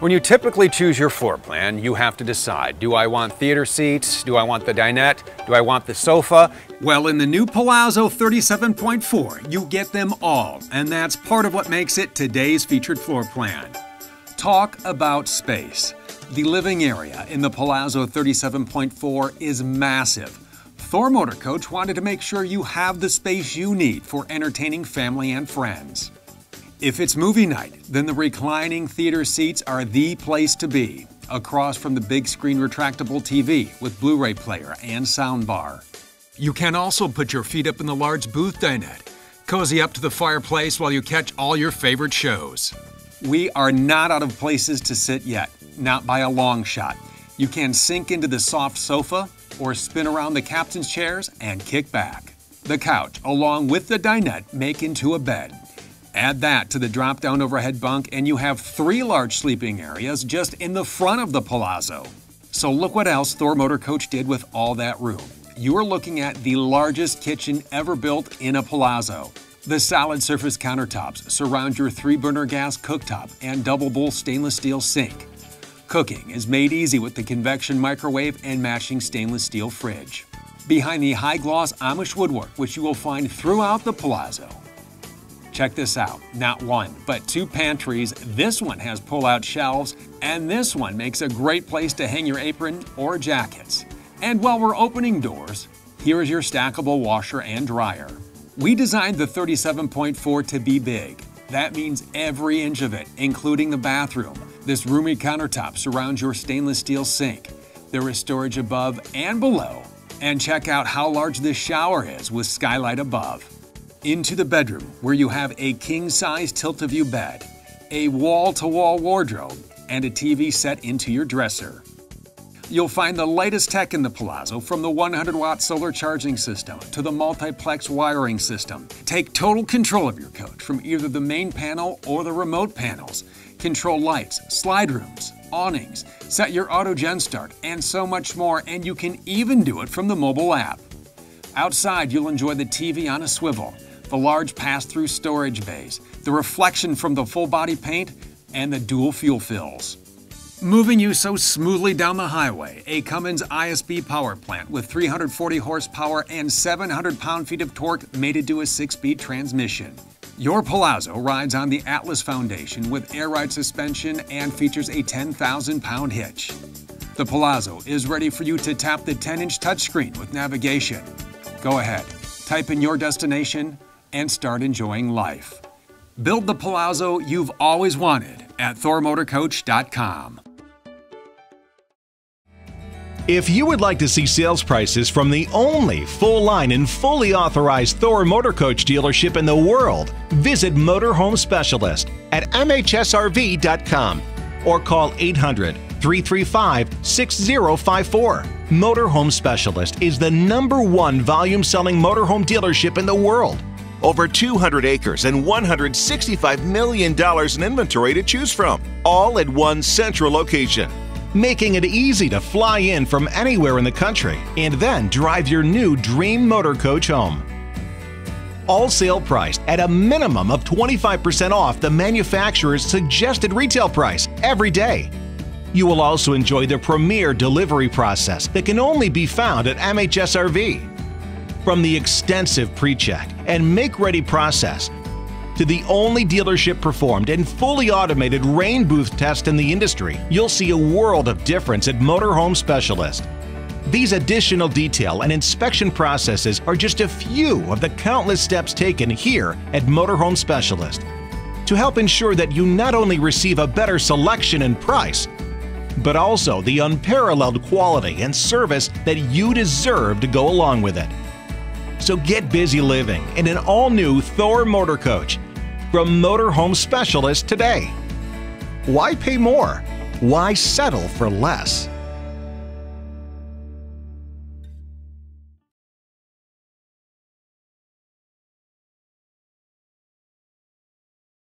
When you typically choose your floor plan, you have to decide, do I want theater seats? Do I want the dinette? Do I want the sofa? Well, in the new Palazzo 37.4, you get them all, and that's part of what makes it today's featured floor plan. Talk about space. The living area in the Palazzo 37.4 is massive. Thor Motor Coach wanted to make sure you have the space you need for entertaining family and friends. If it's movie night, then the reclining theater seats are the place to be, across from the big screen retractable TV with Blu-ray player and soundbar. You can also put your feet up in the large booth dinette. Cozy up to the fireplace while you catch all your favorite shows. We are not out of places to sit yet, not by a long shot. You can sink into the soft sofa or spin around the captain's chairs and kick back. The couch, along with the dinette, make into a bed. Add that to the drop-down overhead bunk and you have 3 large sleeping areas just in the front of the Palazzo. So look what else Thor Motor Coach did with all that room. You are looking at the largest kitchen ever built in a Palazzo. The solid surface countertops surround your 3-burner gas cooktop and double-bowl stainless steel sink. Cooking is made easy with the convection microwave and matching stainless steel fridge. Behind the high-gloss Amish woodwork, which you will find throughout the Palazzo. Check this out, not 1, but 2 pantries. This one has pull-out shelves, and this one makes a great place to hang your apron or jackets. And while we're opening doors, here is your stackable washer and dryer. We designed the 37.4 to be big. That means every inch of it, including the bathroom. This roomy countertop surrounds your stainless steel sink. There is storage above and below. And check out how large this shower is with skylight above. Into the bedroom, where you have a king-size tilt-a-view bed, a wall-to-wall wardrobe, and a TV set into your dresser. You'll find the latest tech in the Palazzo, from the 100-watt solar charging system to the multiplex wiring system. Take total control of your coach from either the main panel or the remote panels. Control lights, slide rooms, awnings, set your auto gen start, and so much more, and you can even do it from the mobile app. Outside, you'll enjoy the TV on a swivel, the large pass-through storage bays, the reflection from the full-body paint, and the dual fuel fills. Moving you so smoothly down the highway, a Cummins ISB power plant with 340 horsepower and 700 pound-feet of torque mated to a 6-speed transmission. Your Palazzo rides on the Atlas foundation with air-ride suspension and features a 10,000-pound hitch. The Palazzo is ready for you to tap the 10-inch touchscreen with navigation. Go ahead, type in your destination, and start enjoying life. Build the Palazzo you've always wanted at thormotorcoach.com. If you would like to see sales prices from the only full-line and fully authorized Thor Motor Coach dealership in the world, visit Motorhome Specialist at mhsrv.com or call 800-335-6054. Motorhome Specialist is the #1 volume-selling motorhome dealership in the world. Over 200 acres and $165 million in inventory to choose from, all at one central location, making it easy to fly in from anywhere in the country and then drive your new dream motor coach home. All sale priced at a minimum of 25% off the manufacturer's suggested retail price every day. You will also enjoy the premier delivery process that can only be found at MHSRV. From the extensive pre-check and make-ready process to the only dealership-performed and fully automated rain booth test in the industry, you'll see a world of difference at Motorhome Specialist. These additional detail and inspection processes are just a few of the countless steps taken here at Motorhome Specialist to help ensure that you not only receive a better selection and price, but also the unparalleled quality and service that you deserve to go along with it. So get busy living in an all-new Thor Motor Coach from Motorhome Specialist today. Why pay more? Why settle for less?